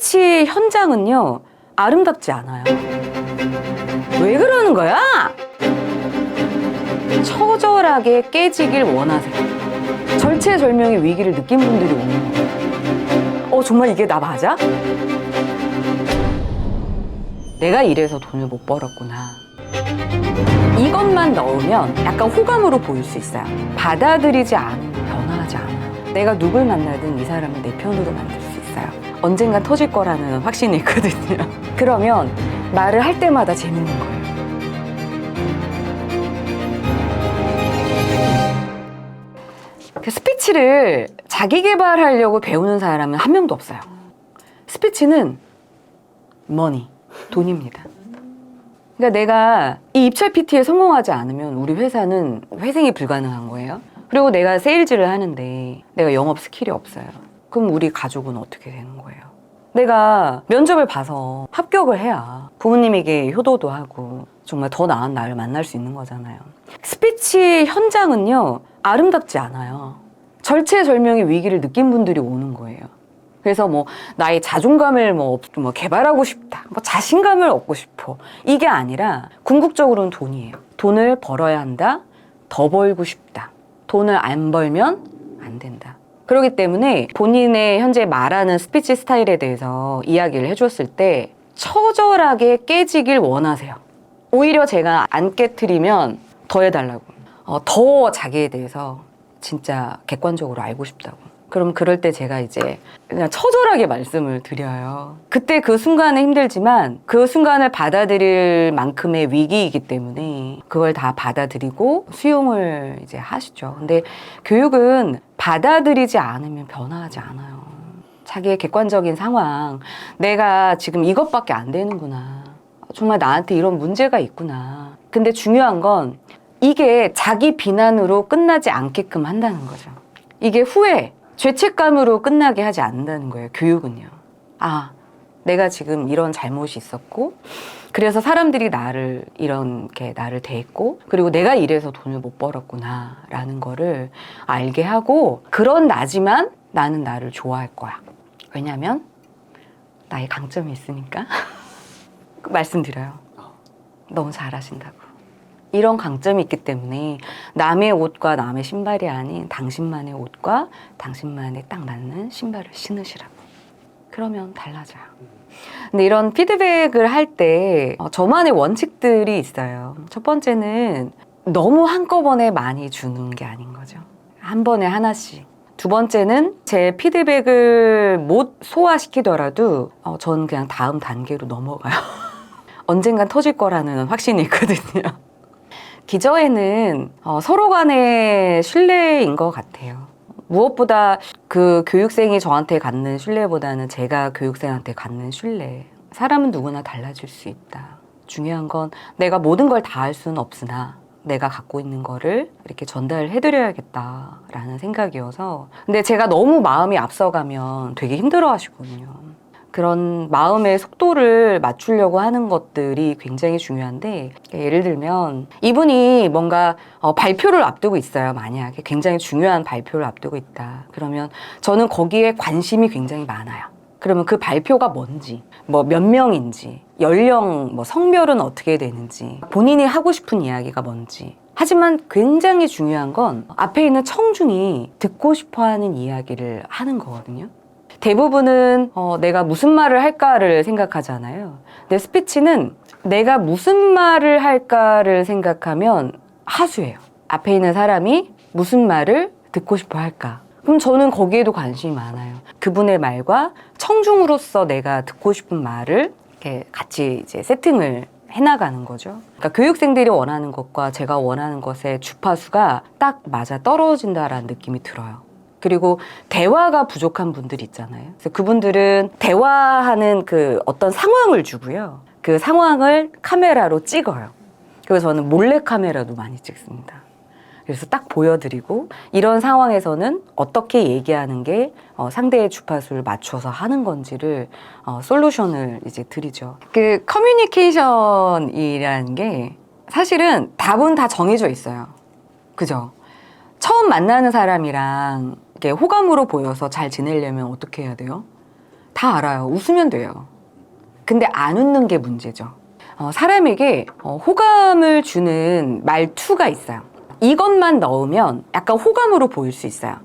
스피치 현장은요, 아름답지 않아요. 왜 그러는 거야? 처절하게 깨지길 원하세요. 절체절명의 위기를 느낀 분들이 오는 거예요. 정말 이게 나 맞아? 내가 이래서 돈을 못 벌었구나. 이것만 넣으면 약간 호감으로 보일 수 있어요. 받아들이지 않으면 변화하지 않아요. 내가 누굴 만나든 이 사람을 내 편으로 만들 수 있어요. 언젠간 터질 거라는 확신이 있거든요. 그러면 말을 할 때마다 재밌는 거예요. 스피치를 자기 개발하려고 배우는 사람은 한 명도 없어요. 스피치는 머니, 돈입니다. 그러니까 내가 이 입찰 PT에 성공하지 않으면 우리 회사는 회생이 불가능한 거예요. 그리고 내가 세일즈를 하는데 내가 영업 스킬이 없어요. 그럼 우리 가족은 어떻게 되는 거예요? 내가 면접을 봐서 합격을 해야 부모님에게 효도도 하고 정말 더 나은 나를 만날 수 있는 거잖아요. 스피치 현장은요, 아름답지 않아요. 절체절명의 위기를 느낀 분들이 오는 거예요. 그래서 나의 자존감을 개발하고 싶다, 자신감을 얻고 싶어, 이게 아니라 궁극적으로는 돈이에요. 돈을 벌어야 한다, 더 벌고 싶다, 돈을 안 벌면 안 된다. 그렇기 때문에 본인의 현재 말하는 스피치 스타일에 대해서 이야기를 해줬을 때 처절하게 깨지길 원하세요. 오히려 제가 안 깨트리면 더 해달라고, 더 자기에 대해서 진짜 객관적으로 알고 싶다고. 그럼 그럴 때 제가 이제 그냥 처절하게 말씀을 드려요. 그때 그 순간은 힘들지만 그 순간을 받아들일 만큼의 위기이기 때문에 그걸 다 받아들이고 수용을 이제 하시죠. 근데 교육은 받아들이지 않으면 변화하지 않아요. 자기의 객관적인 상황, 내가 지금 이것밖에 안 되는구나, 정말 나한테 이런 문제가 있구나. 근데 중요한 건 이게 자기 비난으로 끝나지 않게끔 한다는 거죠. 이게 후회, 죄책감으로 끝나게 하지 않는다는 거예요, 교육은요. 내가 지금 이런 잘못이 있었고, 그래서 사람들이 이렇게 나를 대했고, 그리고 내가 이래서 돈을 못 벌었구나 라는 거를 알게 하고, 그런 나지만 나는 나를 좋아할 거야. 왜냐면 나의 강점이 있으니까. 말씀드려요. 너무 잘하신다고. 이런 강점이 있기 때문에 남의 옷과 남의 신발이 아닌 당신만의 옷과 당신만의 딱 맞는 신발을 신으시라고. 그러면 달라져요. 근데 이런 피드백을 할 때 저만의 원칙들이 있어요. 첫 번째는 너무 한꺼번에 많이 주는 게 아닌 거죠. 한 번에 하나씩. 두 번째는 제 피드백을 못 소화시키더라도 저는 그냥 다음 단계로 넘어가요. 언젠간 터질 거라는 확신이 있거든요. 기저에는 서로 간의 신뢰인 것 같아요. 무엇보다 그 교육생이 저한테 갖는 신뢰보다는 제가 교육생한테 갖는 신뢰. 사람은 누구나 달라질 수 있다. 중요한 건 내가 모든 걸 다 할 수는 없으나 내가 갖고 있는 거를 이렇게 전달해드려야겠다라는 생각이어서. 근데 제가 너무 마음이 앞서가면 되게 힘들어 하시거든요. 그런 마음의 속도를 맞추려고 하는 것들이 굉장히 중요한데, 예를 들면 이분이 뭔가 발표를 앞두고 있어요. 만약에 굉장히 중요한 발표를 앞두고 있다. 그러면 저는 거기에 관심이 굉장히 많아요. 그러면 그 발표가 뭔지, 몇 명인지, 연령, 성별은 어떻게 되는지, 본인이 하고 싶은 이야기가 뭔지. 하지만 굉장히 중요한 건 앞에 있는 청중이 듣고 싶어하는 이야기를 하는 거거든요. 대부분은 내가 무슨 말을 할까를 생각하잖아요. 근데 스피치는 내가 무슨 말을 할까를 생각하면 하수예요. 앞에 있는 사람이 무슨 말을 듣고 싶어 할까? 그럼 저는 거기에도 관심이 많아요. 그분의 말과 청중으로서 내가 듣고 싶은 말을 이렇게 같이 이제 세팅을 해나가는 거죠. 그러니까 교육생들이 원하는 것과 제가 원하는 것의 주파수가 딱 맞아 떨어진다라는 느낌이 들어요. 그리고 대화가 부족한 분들이 있잖아요. 그래서 그분들은 대화하는 그 어떤 상황을 주고요. 그 상황을 카메라로 찍어요. 그래서 저는 몰래 카메라도 많이 찍습니다. 그래서 딱 보여드리고 이런 상황에서는 어떻게 얘기하는 게 상대의 주파수를 맞춰서 하는 건지를 솔루션을 이제 드리죠. 그 커뮤니케이션이라는 게 사실은 답은 다 정해져 있어요. 그죠? 처음 만나는 사람이랑 이렇게 호감으로 보여서 잘 지내려면 어떻게 해야 돼요? 다 알아요. 웃으면 돼요. 근데 안 웃는 게 문제죠. 사람에게 호감을 주는 말투가 있어요. 이것만 넣으면 약간 호감으로 보일 수 있어요.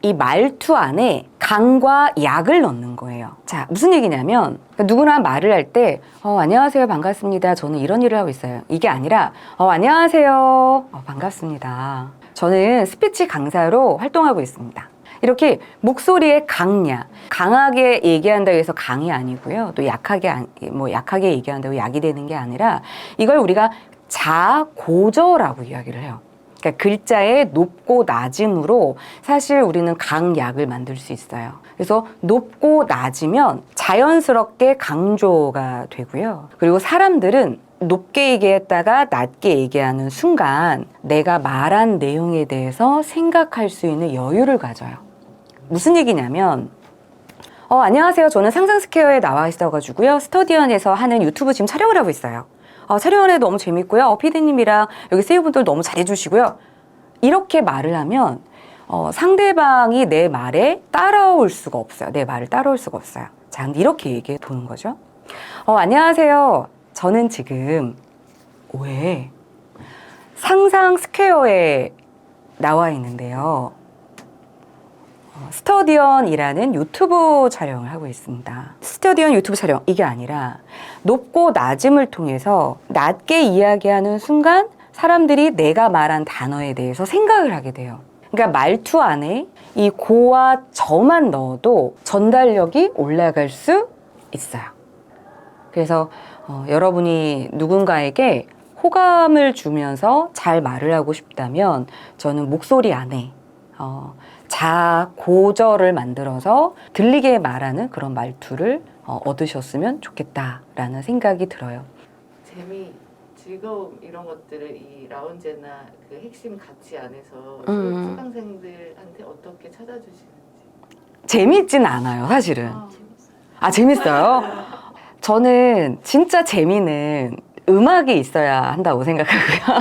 이 말투 안에 강과 약을 넣는 거예요. 자, 무슨 얘기냐면 누구나 말을 할 때 안녕하세요, 반갑습니다. 저는 이런 일을 하고 있어요. 이게 아니라 안녕하세요, 반갑습니다. 저는 스피치 강사로 활동하고 있습니다. 이렇게 목소리의 강약, 강하게 얘기한다고 해서 강이 아니고요. 또 약하게 얘기한다고 약이 되는 게 아니라 이걸 우리가 자고저라고 이야기를 해요. 그러니까 글자의 높고 낮음으로 사실 우리는 강약을 만들 수 있어요. 그래서 높고 낮으면 자연스럽게 강조가 되고요. 그리고 사람들은 높게 얘기했다가 낮게 얘기하는 순간 내가 말한 내용에 대해서 생각할 수 있는 여유를 가져요. 무슨 얘기냐면 안녕하세요. 저는 상상스퀘어에 나와 있어가지고요. 스터디언에서 하는 유튜브 지금 촬영을 하고 있어요. 촬영하는 너무 재밌고요. 피디님이랑 여기 세이분들 너무 잘해주시고요. 이렇게 말을 하면 상대방이 내 말에 따라올 수가 없어요. 내 말을 따라올 수가 없어요. 자, 근데 이렇게 얘기해 보는 거죠. 안녕하세요. 저는 지금 왜 상상스퀘어에 나와 있는데요. 스터디언이라는 유튜브 촬영을 하고 있습니다. 스터디언 유튜브 촬영, 이게 아니라 높고 낮음을 통해서 낮게 이야기하는 순간 사람들이 내가 말한 단어에 대해서 생각을 하게 돼요. 그러니까 말투 안에 이 고와 저만 넣어도 전달력이 올라갈 수 있어요. 그래서 여러분이 누군가에게 호감을 주면서 잘 말을 하고 싶다면 저는 목소리 안에 자고저를 만들어서 들리게 말하는 그런 말투를 얻으셨으면 좋겠다라는 생각이 들어요. 재미, 즐거움 이런 것들을 이 라운제나 그 핵심 가치 안에서 수강생들한테 어떻게 찾아주시는지. 재미있진 않아요, 사실은. 재밌어요? 저는 진짜 재미는 음악이 있어야 한다고 생각하고요.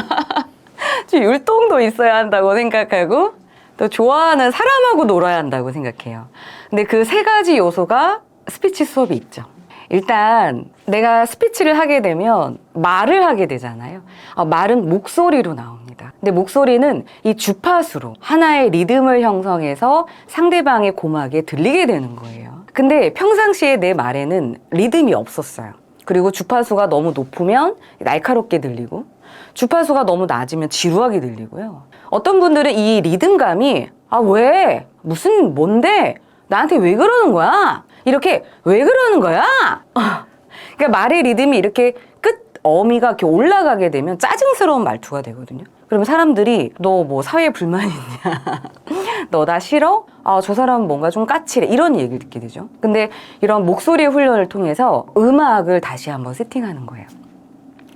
좀 율동도 있어야 한다고 생각하고 또 좋아하는 사람하고 놀아야 한다고 생각해요. 근데 그 세 가지 요소가 스피치 수업이 있죠. 일단 내가 스피치를 하게 되면 말을 하게 되잖아요. 말은 목소리로 나옵니다. 근데 목소리는 이 주파수로 하나의 리듬을 형성해서 상대방의 고막에 들리게 되는 거예요. 근데 평상시에 내 말에는 리듬이 없었어요. 그리고 주파수가 너무 높으면 날카롭게 들리고 주파수가 너무 낮으면 지루하게 들리고요. 어떤 분들은 이 리듬감이 왜? 무슨 뭔데? 나한테 왜 그러는 거야? 이렇게 왜 그러는 거야? 그러니까 말의 리듬이 이렇게 끝 어미가 이렇게 올라가게 되면 짜증스러운 말투가 되거든요. 그러면 사람들이 너 뭐 사회에 불만 있냐? 너 나 싫어? 저 사람은 뭔가 좀 까칠해. 이런 얘기를 듣게 되죠. 근데 이런 목소리 훈련을 통해서 음악을 다시 한번 세팅하는 거예요.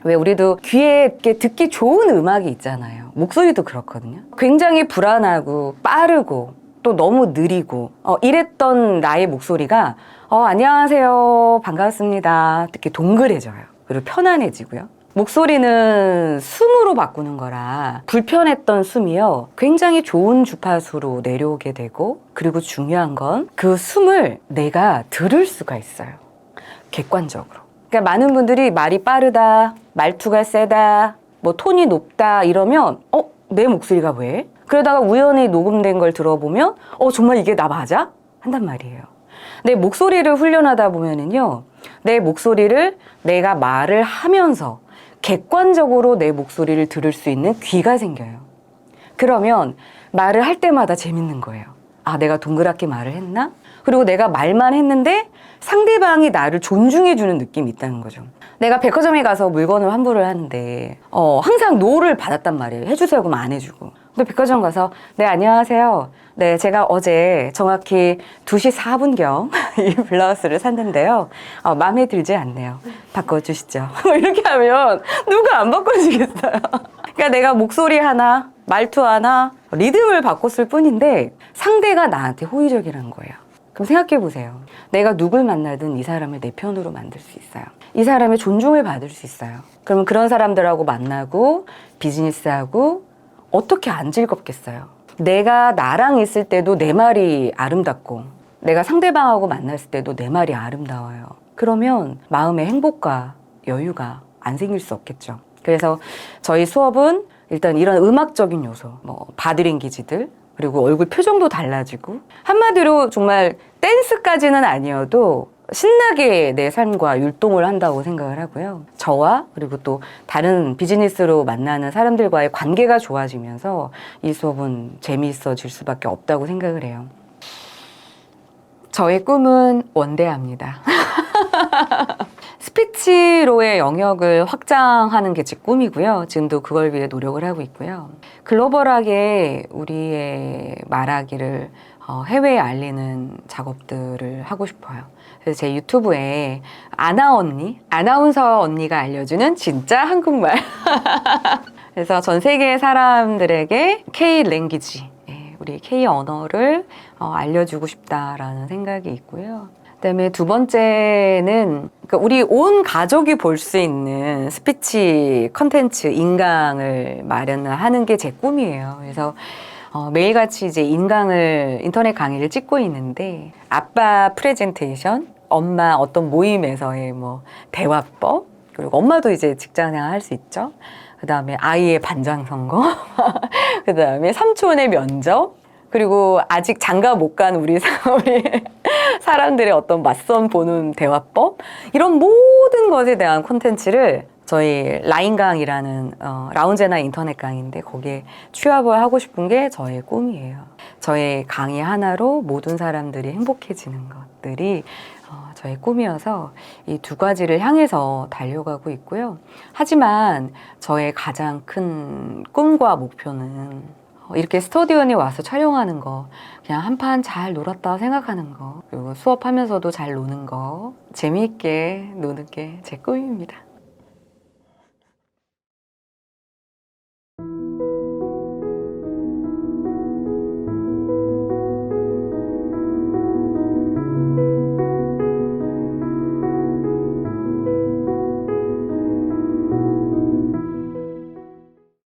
왜 우리도 귀에 이렇게 듣기 좋은 음악이 있잖아요. 목소리도 그렇거든요. 굉장히 불안하고 빠르고 또 너무 느리고 이랬던 나의 목소리가 안녕하세요, 반갑습니다. 이렇게 동글해져요. 그리고 편안해지고요. 목소리는 숨으로 바꾸는 거라 불편했던 숨이요 굉장히 좋은 주파수로 내려오게 되고, 그리고 중요한 건 그 숨을 내가 들을 수가 있어요. 객관적으로. 그러니까 많은 분들이 말이 빠르다, 말투가 세다, 뭐 톤이 높다 이러면 내 목소리가 왜? 그러다가 우연히 녹음된 걸 들어보면 정말 이게 나 맞아? 한단 말이에요. 내 목소리를 훈련하다 보면은요, 내 목소리를 내가 말을 하면서 객관적으로 내 목소리를 들을 수 있는 귀가 생겨요. 그러면 말을 할 때마다 재밌는 거예요. 내가 동그랗게 말을 했나? 그리고 내가 말만 했는데 상대방이 나를 존중해주는 느낌이 있다는 거죠. 내가 백화점에 가서 물건을 환불을 하는데 항상 노를 받았단 말이에요. 해주세요 그러면 안 해주고. 근데 백화점 가서 네 안녕하세요. 네 제가 어제 정확히 2시 4분경 이 블라우스를 샀는데요. 마음에 들지 않네요. 바꿔주시죠. 이렇게 하면 누가 안 바꿔주겠어요. 그러니까 내가 목소리 하나, 말투 하나, 리듬을 바꿨을 뿐인데 상대가 나한테 호의적이라는 거예요. 그럼 생각해 보세요. 내가 누굴 만나든 이 사람을 내 편으로 만들 수 있어요. 이 사람의 존중을 받을 수 있어요. 그러면 그런 사람들하고 만나고 비즈니스하고 어떻게 안 즐겁겠어요. 내가 나랑 있을 때도 내 말이 아름답고 내가 상대방하고 만났을 때도 내 말이 아름다워요. 그러면 마음의 행복과 여유가 안 생길 수 없겠죠. 그래서 저희 수업은 일단 이런 음악적인 요소, 뭐 바디랭귀지들, 그리고 얼굴 표정도 달라지고, 한마디로 정말 댄스까지는 아니어도 신나게 내 삶과 율동을 한다고 생각을 하고요. 저와 그리고 또 다른 비즈니스로 만나는 사람들과의 관계가 좋아지면서 이 수업은 재미있어질 수밖에 없다고 생각을 해요. 저의 꿈은 원대합니다. 스피치로의 영역을 확장하는 게 제 꿈이고요. 지금도 그걸 위해 노력을 하고 있고요. 글로벌하게 우리의 말하기를 해외에 알리는 작업들을 하고 싶어요. 그래서 제 유튜브에 아나운서 언니가 알려주는 진짜 한국말. 그래서 전 세계 사람들에게 K 랭귀지, 우리 K 언어를 알려주고 싶다라는 생각이 있고요. 그다음에 두 번째는 그러니까 우리 온 가족이 볼 수 있는 스피치 컨텐츠 인강을 마련하는 게 제 꿈이에요. 그래서 매일같이 이제 인터넷 강의를 찍고 있는데 아빠 프레젠테이션, 엄마 어떤 모임에서의 뭐 대화법, 그리고 엄마도 이제 직장생활 할 수 있죠. 그다음에 아이의 반장 선거, 그다음에 삼촌의 면접, 그리고 아직 장가 못 간 우리 사람들의 어떤 맞선 보는 대화법, 이런 모든 것에 대한 콘텐츠를 저희 라인강이라는 라운제나 인터넷 강의인데 거기에 취합을 하고 싶은 게 저의 꿈이에요. 저의 강의 하나로 모든 사람들이 행복해지는 것들이 저의 꿈이어서 이 두 가지를 향해서 달려가고 있고요. 하지만 저의 가장 큰 꿈과 목표는 이렇게 스터디온에 와서 촬영하는 거, 그냥 한판 잘 놀았다 생각하는 거, 그리고 수업하면서도 잘 노는 거, 재미있게 노는 게 제 꿈입니다.